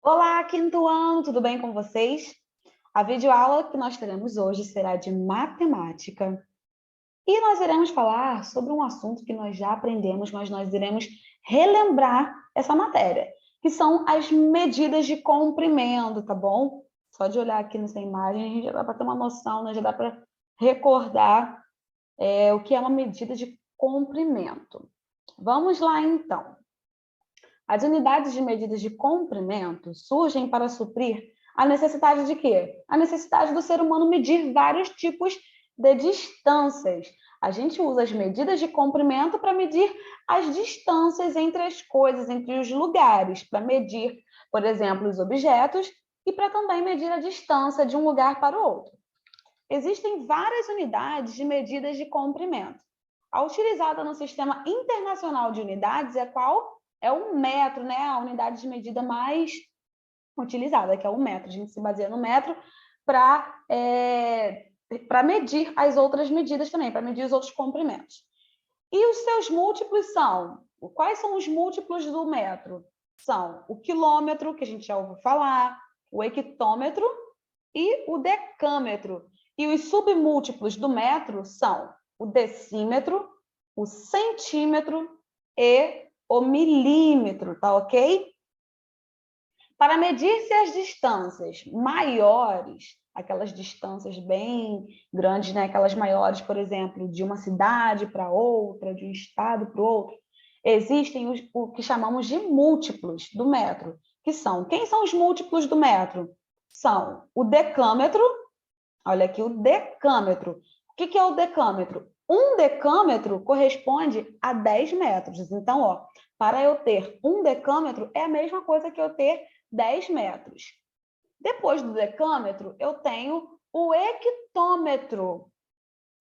Olá, quinto ano, tudo bem com vocês? A videoaula que nós teremos hoje será de matemática e nós iremos falar sobre um assunto que nós já aprendemos, mas nós iremos relembrar essa matéria, que são as medidas de comprimento, tá bom? Só de olhar aqui nessa imagem, a gente já dá para ter uma noção, né? Já dá para recordar o que é uma medida de comprimento. Vamos lá, então. As unidades de medidas de comprimento surgem para suprir a necessidade de quê? A necessidade do ser humano medir vários tipos de distâncias. A gente usa as medidas de comprimento para medir as distâncias entre as coisas, entre os lugares, para medir, por exemplo, os objetos e para também medir a distância de um lugar para o outro. Existem várias unidades de medidas de comprimento. A utilizada no Sistema Internacional de Unidades é qual? É o metro, né? A unidade de medida mais utilizada, que é o metro. A gente se baseia no metro para medir as outras medidas também, para medir os outros comprimentos. E os seus múltiplos são? Quais são os múltiplos do metro? São o quilômetro, que a gente já ouviu falar, o hectômetro e o decâmetro. E os submúltiplos do metro são o decímetro, o centímetro e o milímetro, tá ok? Para medir-se as distâncias maiores, aquelas distâncias bem grandes, né? Aquelas maiores, por exemplo, de uma cidade para outra, de um estado para o outro, existem o que chamamos de múltiplos do metro, que são, quem são os múltiplos do metro? São o decâmetro, olha aqui, o decâmetro. O que é o decâmetro? Um decâmetro corresponde a 10 metros. Então, ó, para eu ter um decâmetro, é a mesma coisa que eu ter 10 metros. Depois do decâmetro, eu tenho o hectômetro.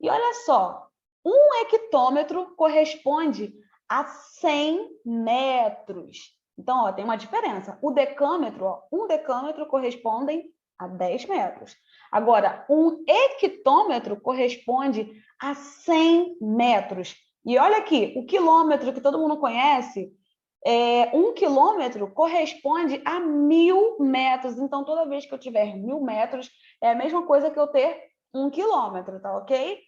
E olha só, um hectômetro corresponde a 100 metros. Então, ó, tem uma diferença. O decâmetro, ó, um decâmetro corresponde a 10 metros. Agora, um hectômetro corresponde a 100 metros. E olha aqui, o quilômetro que todo mundo conhece, um quilômetro corresponde a 1000 metros. Então, toda vez que eu tiver 1000 metros, é a mesma coisa que eu ter um quilômetro, tá ok?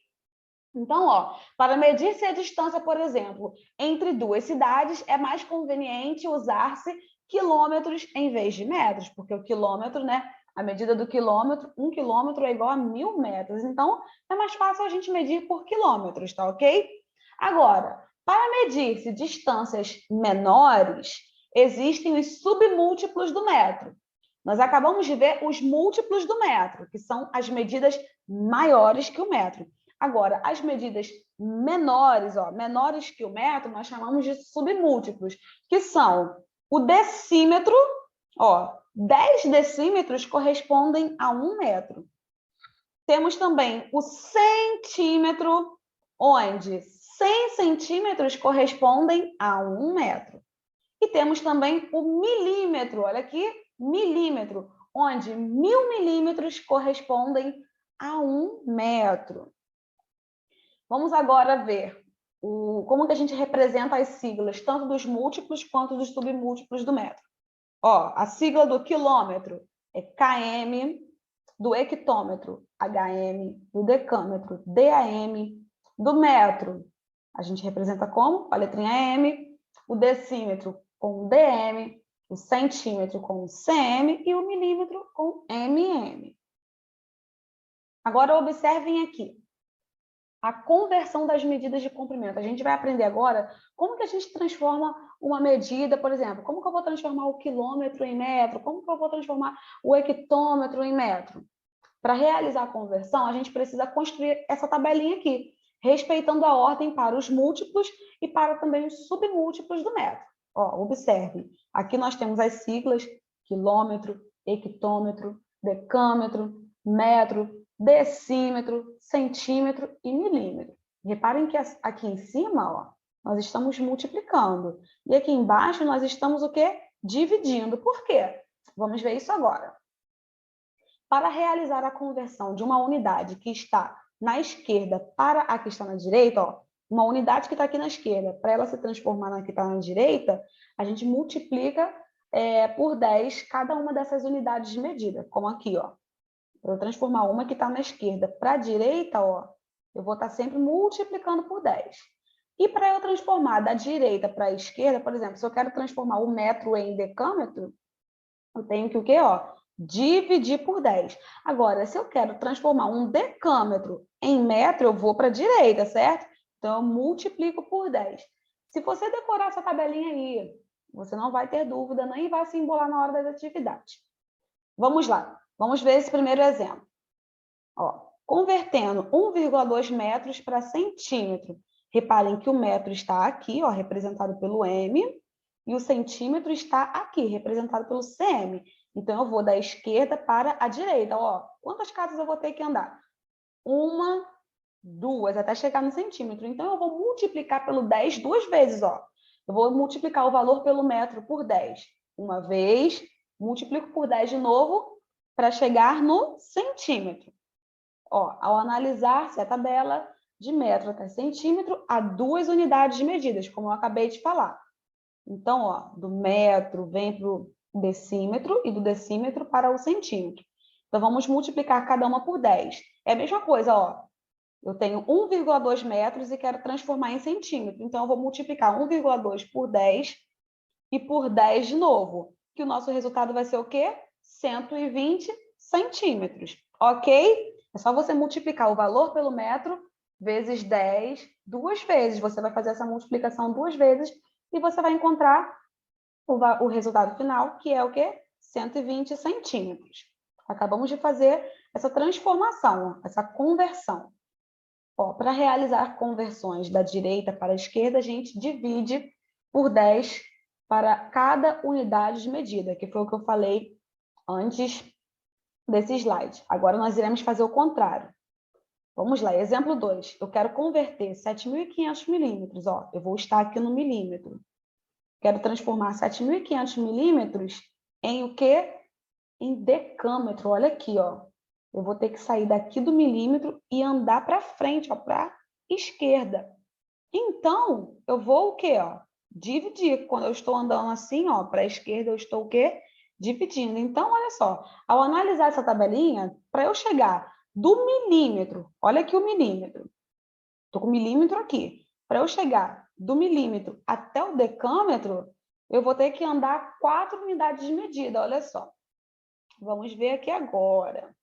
Então, ó, para medir-se a distância, por exemplo, entre duas cidades, é mais conveniente usar-se quilômetros em vez de metros, porque o quilômetro, né? A medida do quilômetro, um quilômetro é igual a 1000 metros. Então, é mais fácil a gente medir por quilômetros, tá ok? Agora, para medir-se distâncias menores, existem os submúltiplos do metro. Nós acabamos de ver os múltiplos do metro, que são as medidas maiores que o metro. Agora, as medidas menores, ó, menores que o metro, nós chamamos de submúltiplos, que são o decímetro, ó, 10 decímetros correspondem a 1 metro. Temos também o centímetro, onde 100 centímetros correspondem a 1 metro. E temos também o milímetro, olha aqui, milímetro, onde 1000 milímetros correspondem a 1 metro. Vamos agora ver como que a gente representa as siglas, tanto dos múltiplos quanto dos submúltiplos do metro. Ó, a sigla do quilômetro é km, do hectômetro, hm, do decâmetro, DAM, do metro, a gente representa como? A letrinha M, o decímetro com DM, o centímetro com cm e o milímetro com mm. Agora, observem aqui a conversão das medidas de comprimento. A gente vai aprender agora como que a gente transforma uma medida, por exemplo, como que eu vou transformar o quilômetro em metro, como que eu vou transformar o hectômetro em metro. Para realizar a conversão, a gente precisa construir essa tabelinha aqui, respeitando a ordem para os múltiplos e para também os submúltiplos do metro. Ó, observe, aqui nós temos as siglas quilômetro, hectômetro, decâmetro, metro, decímetro, centímetro e milímetro. Reparem que aqui em cima, ó, nós estamos multiplicando. E aqui embaixo nós estamos o quê? Dividindo. Por quê? Vamos ver isso agora. Para realizar a conversão de uma unidade que está na esquerda para a que está na direita, ó, uma unidade que está aqui na esquerda, para ela se transformar na que está na direita, a gente multiplica por 10 cada uma dessas unidades de medida, como aqui, ó. Para eu transformar uma que está na esquerda para a direita, ó, eu vou estar sempre multiplicando por 10. E para eu transformar da direita para a esquerda, por exemplo, se eu quero transformar o metro em decâmetro, eu tenho que o quê? Ó, dividir por 10. Agora, se eu quero transformar um decâmetro em metro, eu vou para a direita, certo? Então, eu multiplico por 10. Se você decorar essa tabelinha aí, você não vai ter dúvida, nem vai se embolar na hora das atividades. Vamos lá. Vamos ver esse primeiro exemplo. Ó, convertendo 1,2 metros para centímetro. Reparem que o metro está aqui, ó, representado pelo M, e o centímetro está aqui, representado pelo CM. Então, eu vou da esquerda para a direita. Ó, quantas casas eu vou ter que andar? 1, 2, até chegar no centímetro. Então, eu vou multiplicar pelo 10 duas vezes. Ó. Eu vou multiplicar o valor pelo metro por 10 uma vez, multiplico por 10 de novo, para chegar no centímetro. Ó, ao analisar-se a tabela de metro até centímetro, há duas unidades de medidas, como eu acabei de falar. Então, ó, do metro vem para o decímetro e do decímetro para o centímetro. Então, vamos multiplicar cada uma por 10. É a mesma coisa, ó. Eu tenho 1,2 metros e quero transformar em centímetro. Então, eu vou multiplicar 1,2 por 10 e por 10 de novo. Que o nosso resultado vai ser o quê? 120 centímetros. Ok? É só você multiplicar o valor pelo metro vezes 10 duas vezes. Você vai fazer essa multiplicação duas vezes e você vai encontrar o resultado final, que é o quê? 120 centímetros. Acabamos de fazer essa transformação, essa conversão. Para realizar conversões da direita para a esquerda, a gente divide por 10 para cada unidade de medida, que foi o que eu falei antes desse slide. Agora nós iremos fazer o contrário. Vamos lá, exemplo 2. Eu quero converter 7.500 milímetros. Ó, eu vou estar aqui no milímetro. Quero transformar 7.500 milímetros em o quê? Em decâmetro. Olha aqui, ó. Eu vou ter que sair daqui do milímetro e andar para frente, ó, para a esquerda. Então, eu vou o quê? Ó? Dividir. Quando eu estou andando assim, ó, para a esquerda, eu estou o quê? Dividindo. Então, olha só. Ao analisar essa tabelinha, para eu chegar do milímetro, olha aqui o milímetro. Estou com o milímetro aqui. Para eu chegar do milímetro até o decâmetro, eu vou ter que andar 4 unidades de medida, olha só. Vamos ver aqui agora.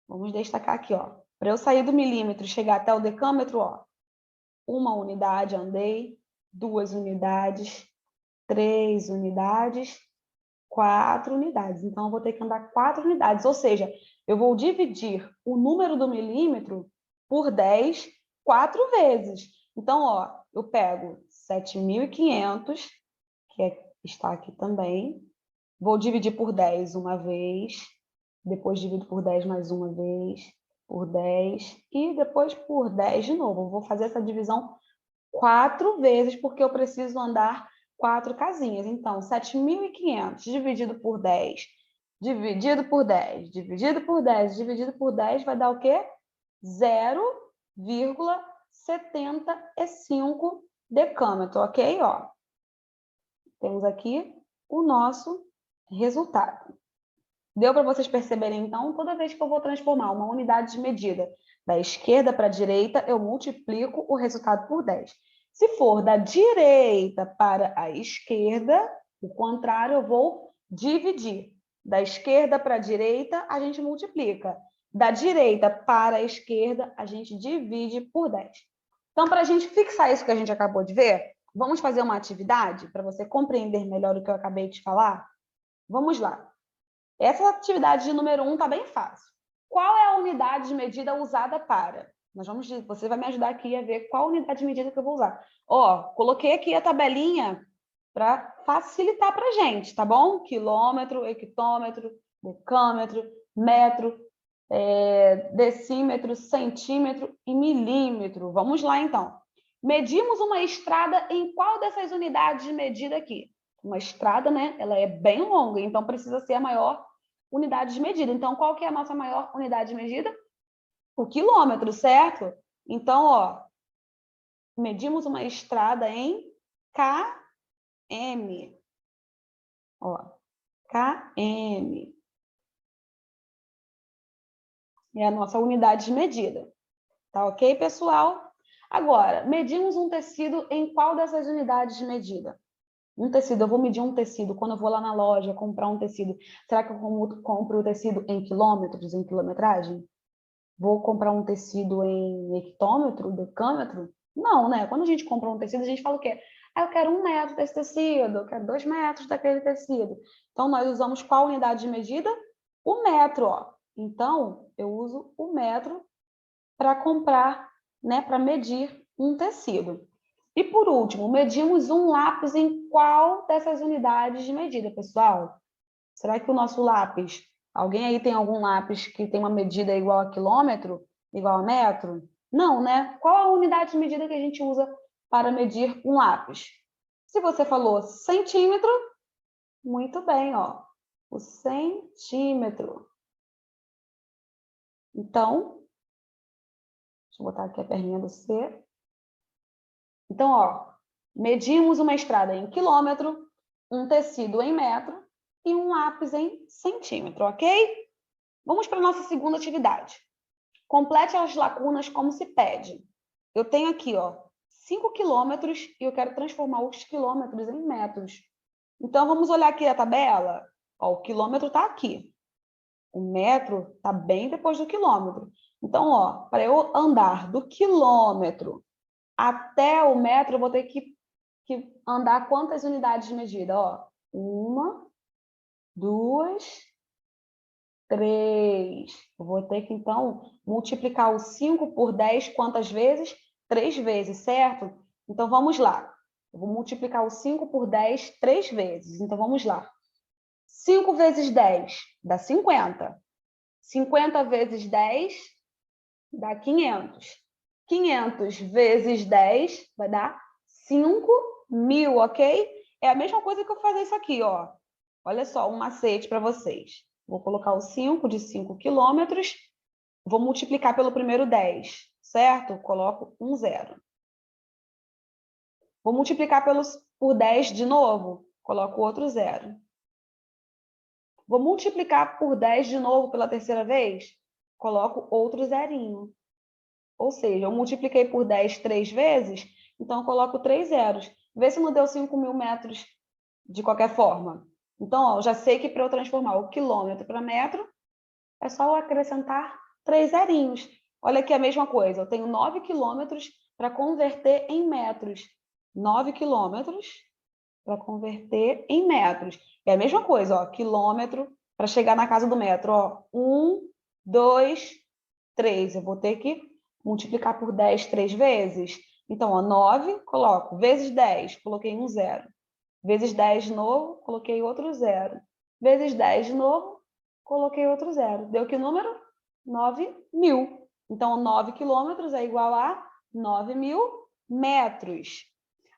Vamos destacar aqui, ó. Para eu sair do milímetro e chegar até o decâmetro, ó, 1 unidade andei, 2 unidades, 3 unidades, 4 unidades. Então, eu vou ter que andar 4 unidades, ou seja, eu vou dividir o número do milímetro por 10, 4 vezes. Então, ó, eu pego 7.500, que está aqui também, vou dividir por 10 uma vez, depois divido por 10 mais uma vez, por 10 e depois por 10 de novo. Eu vou fazer essa divisão 4 vezes, porque eu preciso andar 4 casinhas. Então, 7.500 dividido por 10, dividido por 10, dividido por 10, dividido por 10, vai dar o quê? 0,75 decâmetro, ok? Ó, temos aqui o nosso resultado. Deu para vocês perceberem, então, toda vez que eu vou transformar uma unidade de medida da esquerda para a direita, eu multiplico o resultado por 10. Se for da direita para a esquerda, o contrário, eu vou dividir. Da esquerda para a direita, a gente multiplica. Da direita para a esquerda, a gente divide por 10. Então, para a gente fixar isso que a gente acabou de ver, vamos fazer uma atividade para você compreender melhor o que eu acabei de falar? Vamos lá. Essa atividade de número 1 está bem fácil. Qual é a unidade de medida usada para? Você vai me ajudar aqui a ver qual unidade de medida que eu vou usar. Ó, coloquei aqui a tabelinha para facilitar para a gente, tá bom? Quilômetro, hectômetro, decâmetro, metro, decímetro, centímetro e milímetro. Vamos lá, então. Medimos uma estrada em qual dessas unidades de medida aqui? Uma estrada, né? Ela é bem longa, então precisa ser a maior unidade de medida. Então, qual que é a nossa maior unidade de medida? O quilômetro, certo? Então, ó, medimos uma estrada em km. Ó, km. É a nossa unidade de medida. Tá ok, pessoal? Agora, medimos um tecido em qual dessas unidades de medida? Um tecido, eu vou medir um tecido quando eu vou lá na loja comprar um tecido. Será que eu compro o tecido em quilômetros, em quilometragem? Vou comprar um tecido em hectômetro, decâmetro? Não, né? Quando a gente compra um tecido, a gente fala o quê? Ah, eu quero 1 metro desse tecido, eu quero 2 metros daquele tecido. Então, nós usamos qual unidade de medida? O metro, ó. Então, eu uso o metro para comprar, né, para medir um tecido. E por último, medimos um lápis em qual dessas unidades de medida, pessoal? Será que o nosso lápis, alguém aí tem algum lápis que tem uma medida igual a quilômetro, igual a metro? Não, né? Qual a unidade de medida que a gente usa para medir um lápis? Se você falou centímetro, muito bem, ó. O centímetro. Então, deixa eu botar aqui a perninha do C. Então, ó, medimos uma estrada em quilômetro, um tecido em metro e um lápis em centímetro, ok? Vamos para a nossa segunda atividade. Complete as lacunas como se pede. Eu tenho aqui, ó, 5 quilômetros e eu quero transformar os quilômetros em metros. Então, vamos olhar aqui a tabela. Ó, o quilômetro está aqui. O metro está bem depois do quilômetro. Então, ó, para eu andar do quilômetro até o metro, eu vou ter que andar quantas unidades de medida? Ó, 1, 2, 3. Eu vou ter que, então, multiplicar o 5 por 10 quantas vezes? 3 vezes, certo? Então, vamos lá. Eu vou multiplicar o 5 por 10 3 vezes. Então, vamos lá. 5 vezes 10 dá 50. 50 vezes 10 dá 500. 500 vezes 10 vai dar 5.000, ok? É a mesma coisa que eu fazer isso aqui, ó. Olha só, um macete para vocês. Vou colocar o 5 de 5 quilômetros, vou multiplicar pelo primeiro 10, certo? Coloco um zero. Vou multiplicar por 10 de novo, coloco outro zero. Vou multiplicar por 10 de novo pela terceira vez, coloco outro zerinho. Ou seja, eu multipliquei por 10 3 vezes, então eu coloco 3 zeros. Vê se não deu 5.000 metros de qualquer forma. Então, ó, eu já sei que para eu transformar o quilômetro para metro, é só eu acrescentar 3 zerinhos. Olha aqui a mesma coisa, eu tenho 9 quilômetros para converter em metros. 9 quilômetros para converter em metros. É a mesma coisa, ó, quilômetro para chegar na casa do metro. Ó, 1, 2, 3. Eu vou ter que multiplicar por 10 3 vezes. Então, ó, 9, coloco, vezes 10, coloquei um zero. Vezes 10 de novo, coloquei outro zero. Vezes 10 de novo, coloquei outro zero. Deu que número? 9.000. Então, 9 quilômetros é igual a 9.000 metros.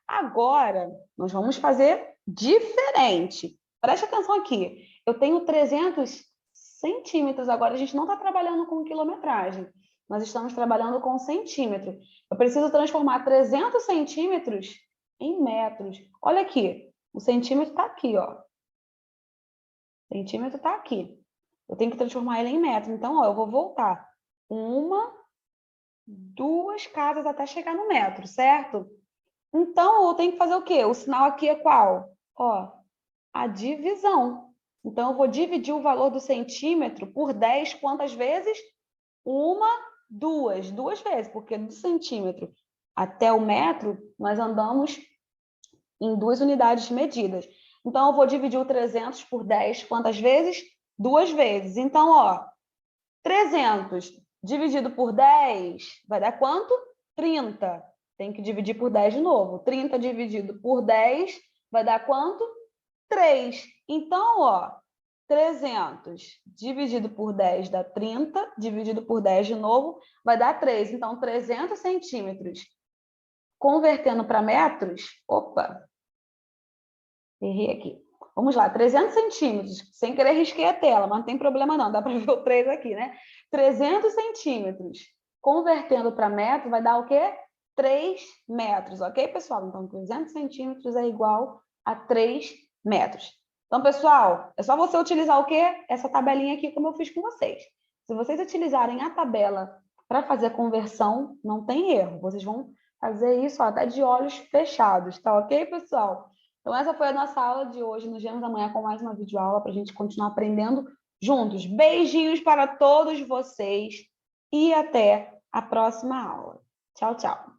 Agora, nós vamos fazer diferente. Preste atenção aqui. Eu tenho 300 centímetros. Agora, a gente não está trabalhando com quilometragem. Nós estamos trabalhando com centímetro. Eu preciso transformar 300 centímetros em metros. Olha aqui. O centímetro está aqui, ó. O centímetro está aqui. Eu tenho que transformar ele em metro. Então, ó, eu vou voltar 1, 2 casas até chegar no metro, certo? Então, eu tenho que fazer o quê? O sinal aqui é qual? Ó, a divisão. Então, eu vou dividir o valor do centímetro por 10 quantas vezes? 1, 2. 2 vezes, porque do centímetro até o metro, nós andamos em 2 unidades de medidas. Então, eu vou dividir o 300 por 10 quantas vezes? 2 vezes. Então, ó, 300 dividido por 10 vai dar quanto? 30. Tem que dividir por 10 de novo. 30 dividido por 10 vai dar quanto? 3. Então, ó, 300 dividido por 10 dá 30, dividido por 10 de novo vai dar 3. Então, 300 centímetros. Convertendo para metros, opa, errei aqui. Vamos lá, 300 centímetros. Sem querer risquei a tela, mas não tem problema não, dá para ver o 3 aqui, né? 300 centímetros. Convertendo para metro, vai dar o quê? 3 metros, ok, pessoal? Então, 300 centímetros é igual a 3 metros. Então, pessoal, é só você utilizar o quê? Essa tabelinha aqui, como eu fiz com vocês. Se vocês utilizarem a tabela para fazer a conversão, não tem erro. Vocês vão fazer isso, ó, até de olhos fechados, tá ok, pessoal? Então, essa foi a nossa aula de hoje. Nos vemos amanhã com mais uma videoaula para a gente continuar aprendendo juntos. Beijinhos para todos vocês e até a próxima aula. Tchau, tchau.